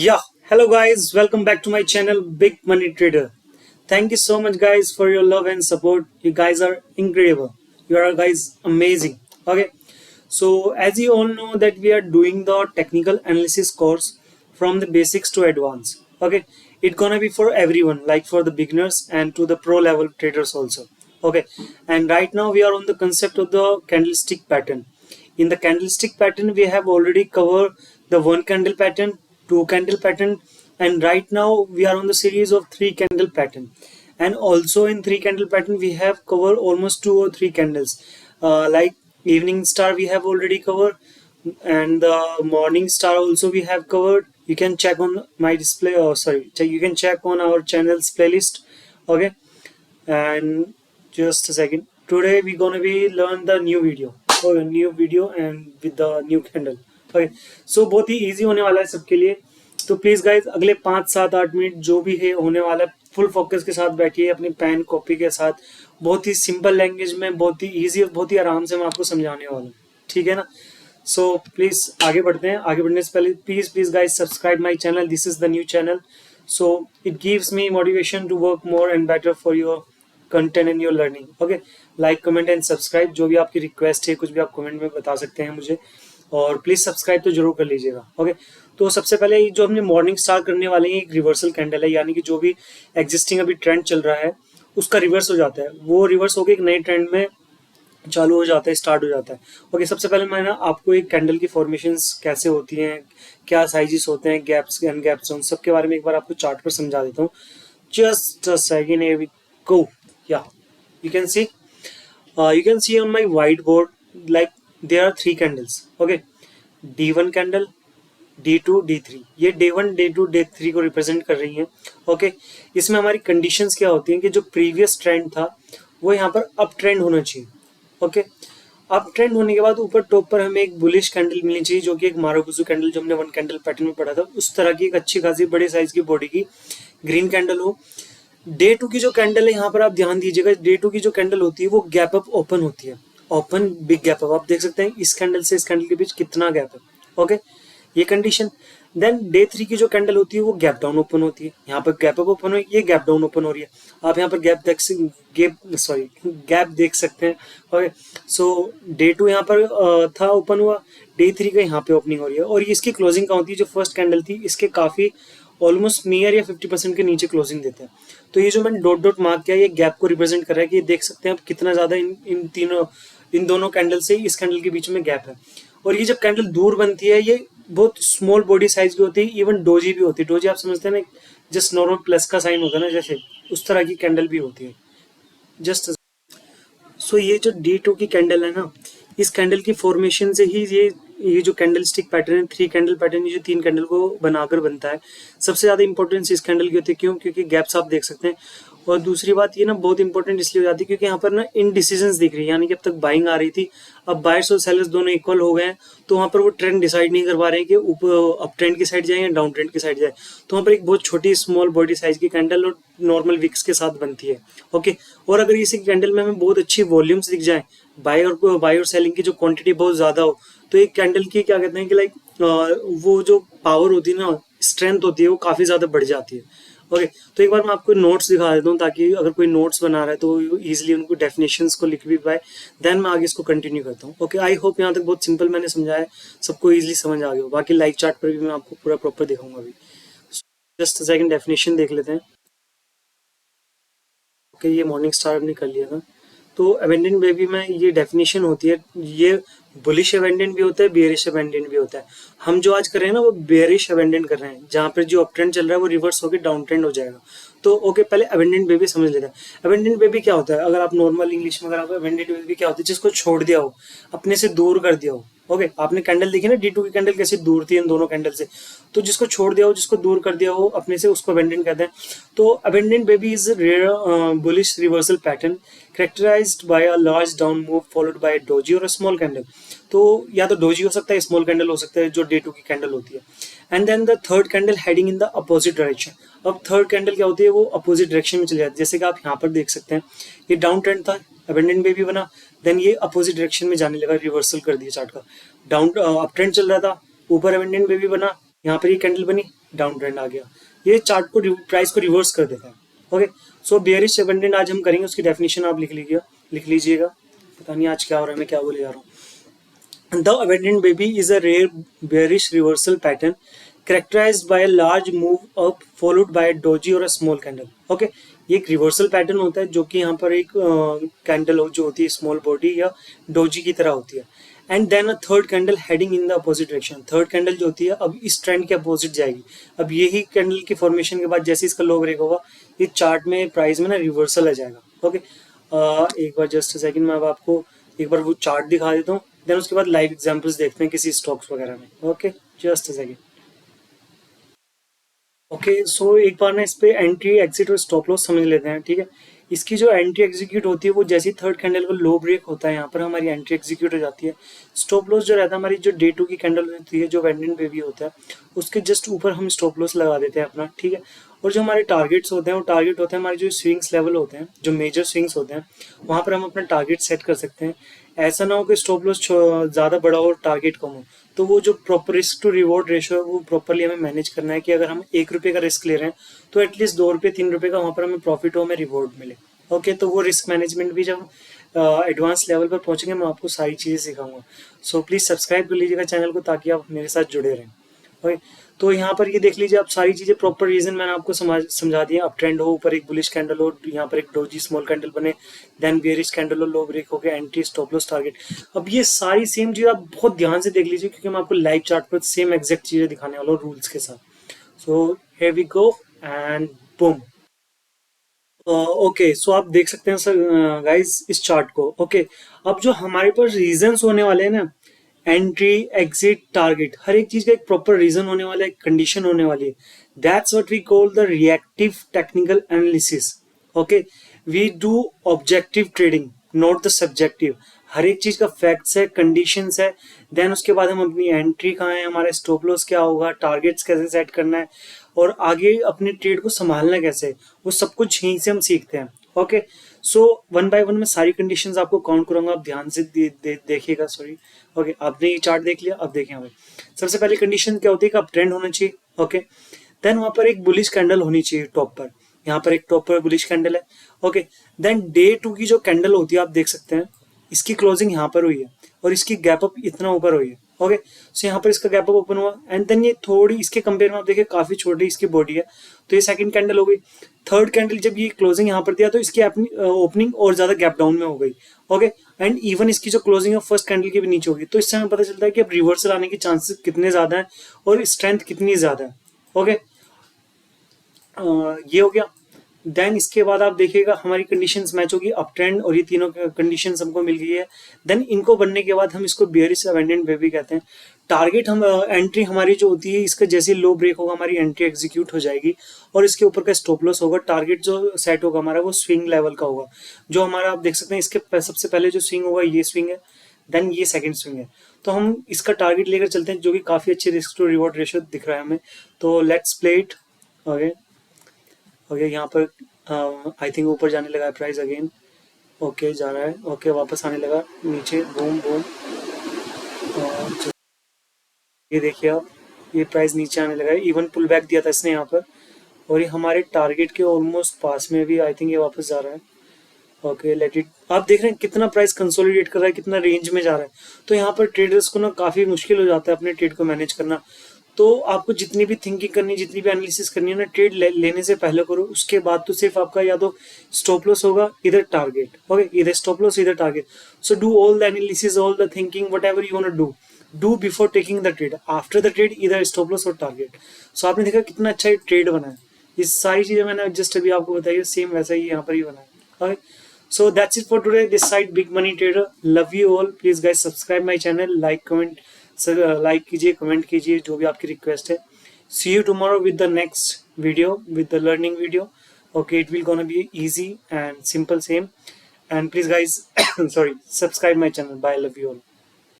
Yeah, hello guys, welcome back to my channel Big Money Trader. Thank you so much guys for your love and support. You guys are incredible. You are guys amazing. Okay. So as you all know that we are doing the technical analysis course from the basics to advanced. Okay. It's gonna be for everyone, like for the beginners and to the pro level traders also. Okay. And right now we are on the concept of the candlestick pattern. In the candlestick pattern, we have already covered the one candle pattern, two candle pattern, and right now we are on the series of three candle pattern. And also in three candle pattern, we have covered almost two or three candles. Like evening star, we have already covered, and the morning star also we have covered. You can check on my display. Oh, sorry, you can check on our channel's playlist. Okay, and just a second, today we're gonna be learn the new video or a new video and with the new candle. Okay, so बहुत ही easy होने वाला है सबके लिए. तो please guys अगले 5 7 8 minute जो भी है होने वाला है फुल फोकस के साथ बैठिए अपनी पेन कॉपी के साथ. बहुत ही सिंपल लैंग्वेज में बहुत ही इजी और बहुत ही आराम से मैं आपको समझाने वाला हूँ. ठीक है ना. सो प्लीज आगे बढ़ते हैं. आगे बढ़ने से पहले please please guys subscribe my channel. This is the new channel. So it gives me motivation to work more and better for your content and your learning. Okay, like comment and subscribe. जो भी आपकी request है कुछ भी आप comment में बता सकते हैं मुझे. और प्लीज सब्सक्राइब तो जरूर कर लीजिएगा. ओके, तो सबसे पहले जो हमने मॉर्निंग स्टार्ट करने वाले हैं एक रिवर्सल कैंडल है, यानी कि जो भी एग्जिस्टिंग अभी ट्रेंड चल रहा है उसका रिवर्स हो जाता है. वो रिवर्स होकर एक नए ट्रेंड में चालू हो जाता है, स्टार्ट हो जाता है. ओके, सबसे पहले मैं ना आपको एक कैंडल की फॉर्मेशंस कैसे होती हैं, क्या साइजेस होते हैं, गैप्स एंड गैप्स उन सब के बारे में एक बार आपको चार्ट पर समझा देता हूँ. Just a second, here we go. या you can see on my whiteboard like there are three candles. Okay, D1 candle, D2, D3. ये D1, D2, D3 को रिप्रेजेंट कर रही है. ओके, इसमें हमारी कंडीशंस क्या होती हैं कि जो प्रीवियस ट्रेंड था वो यहाँ पर अप ट्रेंड होना चाहिए. ओके, अप ट्रेंड होने के बाद ऊपर टॉप पर हमें एक बुलिश कैंडल मिलनी चाहिए जो कि एक मारुगुजु कैंडल जो हमने वन कैंडल पैटर्न में पढ़ा था उस तरह की एक अच्छी खासी बड़े साइज की बॉडी की ग्रीन कैंडल हो. डे टू की जो कैंडल है यहाँ पर आप ध्यान दीजिएगा, डे टू की जो कैंडल होती है वो गैप अप ओपन होती है. ओपन बिग गैप अप आप देख सकते हैं इस कैंडल से इस कैंडल के बीच कितना गैप है. ओके, ये कंडीशन. देन डे थ्री की जो कैंडल होती है वो गैप डाउन ओपन होती है. यहाँ पर गैप अप ओपन हो, ये गैप डाउन ओपन हो रही है. आप यहाँ पर गैप देख सकते हैं. ओके, सो डे टू यहाँ पर था ओपन हुआ, डे थ्री का यहाँ पे ओपनिंग हो रही है और ये इसकी क्लोजिंग कहाँ होती है, जो फर्स्ट कैंडल थी इसके काफी ऑलमोस्ट नियर या 50% के नीचे क्लोजिंग देते हैं. तो ये जो मैंने डॉट डॉट मार्क किया ये गैप को रिप्रेजेंट कर रहा है कि ये देख सकते हैं आप कितना ज्यादा इन दोनों कैंडल से इस कैंडल के बीच में गैप है. और ये जब कैंडल दूर बनती है ये बहुत स्मॉल बॉडी साइज की होती है, इवन डोजी भी होती है. डोजी आप समझते हैं ना, जस्ट नॉर्मल प्लस का साइन होता है ना, जैसे उस तरह की कैंडल भी होती है. जस्ट सो ये जो D2 की कैंडल है ना, इस कैंडल की फॉर्मेशन से ही ये जो कैंडल स्टिक पैटर्न है, थ्री कैंडल पैटर्न, ये जो तीन कैंडल को बनाकर बनता है. सबसे ज्यादा इंपॉर्टेंस इस कैंडल की होती है. क्यों? क्योंकि गैप्स आप देख सकते हैं. और दूसरी बात ये ना बहुत इंपॉर्टेंट इसलिए हो जाती है क्योंकि यहाँ पर ना इनडिसीजंस दिख रही है, यानी कि अब तक बाइंग आ रही थी, अब बायर्स और सेलर्स दोनों इक्वल हो गए हैं. तो वहाँ पर वो ट्रेंड डिसाइड नहीं कर पा रहे हैं कि ऊपर अप ट्रेंड की साइड जाए या डाउन ट्रेंड की साइड जाए. तो वहाँ पर एक बहुत छोटी स्मॉल बॉडी साइज की कैंडल और नॉर्मल विक्स के साथ बनती है. ओके, और अगर इसी कैंडल में हमें बहुत अच्छी वॉल्यूम्स दिख जाए, बाय और सेलिंग की जो क्वांटिटी बहुत ज्यादा हो, तो एक कैंडल की क्या कहते हैं कि लाइक वो जो पावर होती है ना, स्ट्रेंथ होती है वो काफी ज्यादा बढ़ जाती है. ओके, तो एक बार मैं आपको नोट्स दिखा देता हूँ ताकि अगर कोई नोट्स बना रहा है तो इजीली उनको डेफिनेशंस को लिख भी पाए. देन मैं आगे इसको कंटिन्यू करता हूँ. ओके, आई होप यहाँ तक बहुत सिंपल मैंने समझाया, सबको इजीली समझ आ गया हो. बाकी लाइव चार्ट पर भी मैं आपको पूरा प्रॉपर दिखाऊंगा. अभी जस्ट सेकंड डेफिनेशन देख लेते हैं. ओके, ये मॉर्निंग स्टार हमने कर लिया था. तो अबेंडेंट बेबी में ये डेफिनेशन होती है, ये बुलिश अबेंडेंट भी होता है, बेयरिश अबेंडेंट भी होता है. हम जो आज कर रहे हैं ना वो बेयरिश अबेंडेंट कर रहे हैं, जहाँ पर जो अप ट्रेंड चल रहा है वो रिवर्स होकर डाउन ट्रेंड हो जाएगा. तो ओके, पहले अबेंडेंट बेबी समझ लेते हैं. अबेंडेंट बेबी क्या होता है, अगर आप नॉर्मल इंग्लिश में अगर आप अबेंडेंट बेबी क्या होता है, जिसको छोड़ दिया हो, अपने से दूर कर दिया हो. ओके, आपने कैंडल देखी ना D2 की कैंडल कैसे दूर थी इन दोनों कैंडल से, तो जिसको छोड़ दिया हो, जिसको दूर कर दिया हो अपने से, उसको अबेंडेंट कहते हैं. तो abandoned baby is rare bullish reversal pattern characterized by a large down move followed by a doji और a small candle. तो या तो डोजी हो सकता है, स्मॉल कैंडल हो सकता है जो D2 की कैंडल होती है. And then the third candle heading in the opposite direction. अब थर्ड कैंडल क्या होती है, वो अपोजिट डायरेक्शन में चली जाती है. जैसे कि आप यहाँ पर देख सकते हैं ये डाउन ट्रेंड था, अबेंडेंट बेबी बना, देन ये अपोजिट डायरेक्शन में जाने लगा, रिवर्सल कर दिया चार्ट का. डाउन अप ट्रेंड चल रहा था, ऊपर अबेंडेंट बेबी बना, यहाँ पर ये कैंडल बनी, डाउन ट्रेंड आ गया, ये चार्ट को प्राइस को रिवर्स कर देता है। ओके, सो बेयरिश अबंडेंट आज हम करेंगे, उसकी डेफिनेशन आप लिख लीजिएगा। पता नहीं आज क्या हो रहा है, मैं क्या बोले जा रहा हूँ। The abandoned baby is a rare bearish reversal pattern characterized by a large move up followed by a doji or a small candle. Okay, ये एक रिवर्सल पैटर्न होता है जो कि यहाँ पर एक कैंडल जो होती है स्मॉल बॉडी या डोजी की तरह होती है, and then a third candle heading in the opposite direction. Third candle जो होती है अब इस ट्रेंड के अपोजिट जाएगी। अब यही कैंडल की फॉर्मेशन के बाद जैसे इसका लो ब्रेक होगा, ये चार्ट में प्राइस में ना रिवर्सल आ जाएगा। ओके, एक बार जस्ट सेकंड में अब आपको एक बार वो चार्ट दिखा देता हूँ, देन उसके बाद लाइव एग्जांपल्स देखते हैं किसी स्टॉक्स वगैरह में। Okay, just a second. Okay, so एक बार ना इस पे एंट्री एग्जिट और स्टॉप लॉस समझ लेते हैं। ठीक है, इसकी जो एंट्री एग्जीक्यूट होती है वो जैसे ही थर्ड कैंडल का लो ब्रेक होता है, यहाँ पर हमारी एंट्री एग्जीक्यूट हो जाती है। स्टॉप लॉस जो रहता है हमारी जो डे 2 की कैंडल होती है, जो वेंडेंट बेबी होता है, उसके जस्ट ऊपर हम स्टॉप लॉस लगा देते हैं अपना। ठीक है, और जो हमारे टारगेट्स होते हैं वो टारगेट होते हैं हमारे जो स्विंग्स लेवल होते हैं, जो मेजर स्विंग्स होते हैं, वहाँ पर हम अपना टारगेट सेट कर सकते हैं। ऐसा ना हो कि स्टॉप लॉस ज़्यादा बड़ा हो और टारगेट कम हो, तो वो जो proper risk to reward ratio है वो प्रॉपरली हमें मैनेज करना है कि अगर हम 1 रुपये का रिस्क ले रहे हैं तो एटलीस्ट 2 रुपये 3 रुपये का वहाँ पर हमें प्रॉफिट हो, हमें रिवॉर्ड मिले। ओके, तो वो रिस्क मैनेजमेंट भी जब एडवांस लेवल पर पहुंचेंगे मैं आपको सारी चीज़ें सिखाऊंगा। सो प्लीज़ सब्सक्राइब कर लीजिएगा चैनल को ताकि आप मेरे साथ जुड़े रहें। ओके, तो यहाँ पर ये देख लीजिए आप सारी चीज़ें प्रॉपर रीजन मैंने आपको समझा दिया। अप ट्रेंड हो, ऊपर एक बुलिश कैंडल हो, यहाँ पर एक डोजी स्मॉल कैंडल बने, देन बेयरिश कैंडल हो, लो ब्रेक हो गया, एंट्री स्टॉप लॉस टारगेट। अब ये सारी सेम चीज़ आप बहुत ध्यान से देख लीजिए क्योंकि मैं आपको लाइव चार्ट पर सेम एग्जैक्ट चीज़ें दिखाने वाला हूँ रूल्स के साथ। So here we go and boom. Okay, so आप देख सकते हैं सर गाइस इस चार्ट को। ओके, अब जो हमारे पास रीजंस होने वाले हैं ना, एंट्री एग्जिट टारगेट, हर एक चीज का एक प्रॉपर रीजन होने वाला है, कंडीशन होने वाली है। That's what we call the reactive technical analysis. Okay, we do objective trading not the subjective. हर एक चीज का फैक्ट्स है, कंडीशंस है, देन उसके बाद हम अपनी एंट्री कहाँ है, हमारा स्टॉप लॉस क्या होगा, टारगेट्स कैसे सेट करना है और आगे अपने ट्रेड को संभालना कैसे, वो सब कुछ यहीं से हम सीखते हैं। Okay, so one by one मैं सारी कंडीशंस आपको काउंट करूंगा, आप ध्यान से देखिएगा। सॉरी, ओके, आपने ये चार्ट देख लिया, अब देखें हमें सबसे पहले कंडीशन क्या होती है कि अब ट्रेंड होना चाहिए। ओके, देन वहां पर एक बुलिश कैंडल होनी चाहिए टॉप पर, यहाँ पर एक टॉप पर बुलिश कैंडल है। ओके, देन डे 2 की जो कैंडल होती है आप देख सकते हैं इसकी क्लोजिंग यहाँ पर हुई है और इसकी गैप अप इतना ऊपर हुई है। ओके, सो यहाँ पर इसका गैप अप ओपन हुआ एंड देन ये थोड़ी इसके कंपेयर में आप देखिए काफी छोटी इसकी बॉडी है, तो ये सेकंड कैंडल हो गई। थर्ड कैंडल जब ये क्लोजिंग यहाँ पर दिया तो इसकी ओपनिंग और ज्यादा गैप डाउन में हो गई। ओके, एंड इवन इसकी जो क्लोजिंग है फर्स्ट कैंडल के भी नीचे होगी, तो इससे हमें पता चलता है कि अब रिवर्सल आने के चांसेस कितने ज्यादा है और स्ट्रेंथ कितनी ज्यादा है। ओके, ये हो गया। देन इसके बाद आप देखिएगा हमारी कंडीशंस मैच होगी, अप ट्रेंड और ये तीनों कंडीशंस हमको मिल गई है। देन इनको बनने के बाद हम इसको बेयरिश अबंडेंट बेबी कहते हैं। टारगेट हम एंट्री हमारी जो होती है इसका जैसे लो ब्रेक होगा हमारी एंट्री एग्जीक्यूट हो जाएगी और इसके ऊपर का स्टॉप लॉस होगा। टारगेट जो सेट होगा हमारा वो स्विंग लेवल का होगा, जो हमारा आप देख सकते हैं इसके सबसे पहले जो स्विंग होगा ये स्विंग है, देन ये सेकंड स्विंग है। तो हम इसका टारगेट लेकर चलते हैं जो कि काफी अच्छी रिस्क टू रिवॉर्ड रेशियो दिख रहा है हमें। तो let's play it. Okay, okay, यहाँ पर आई थिंक ऊपर जाने लगा है प्राइस अगेन। ओके, जा रहा है। ओके, वापस आने लगा नीचे, बूम बूम। ये देखिए आप, ये प्राइस नीचे आने लगा है, इवन पुल बैक दिया था इसने यहाँ पर और ये हमारे टारगेट के ऑलमोस्ट पास में भी आई थिंक ये वापस जा रहा है। Okay, let it. आप देख रहे हैं कितना प्राइस कंसोलिडेट कर रहा है, कितना रेंज में जा रहा है। तो यहाँ पर ट्रेडर्स को ना काफी मुश्किल हो जाता है अपने ट्रेड को मैनेज करना। तो आपको जितनी भी थिंकिंग करनी, जितनी भी एनालिसिस करनी है ना, ट्रेड लेने से पहले करो। उसके बाद तो सिर्फ आपका या तो स्टॉप लॉस होगा, इधर टारगेट। ओके, इधर स्टॉप लॉस, इधर target. So do all the analysis, all the thinking, whatever you want to do before taking the trade. After the trade इधर स्टॉप लॉस और टारगेट। सो आपने देखा कितना अच्छा ट्रेड बना है। ये सारी चीजें मैंने जस्ट अभी आपको बताई, सेम वैसा ही यहाँ पर ही बना है। Okay, so that's it for today. This side Big Money Trader. Love you all. Please guys subscribe my channel, like, comment, like कीजिए, comment कीजिए, जो भी आपकी रिक्वेस्ट है। See you tomorrow with the next video, with the learning video. Okay, it will gonna be easy and simple same. And please guys, sorry, subscribe my channel. Bye, love you all.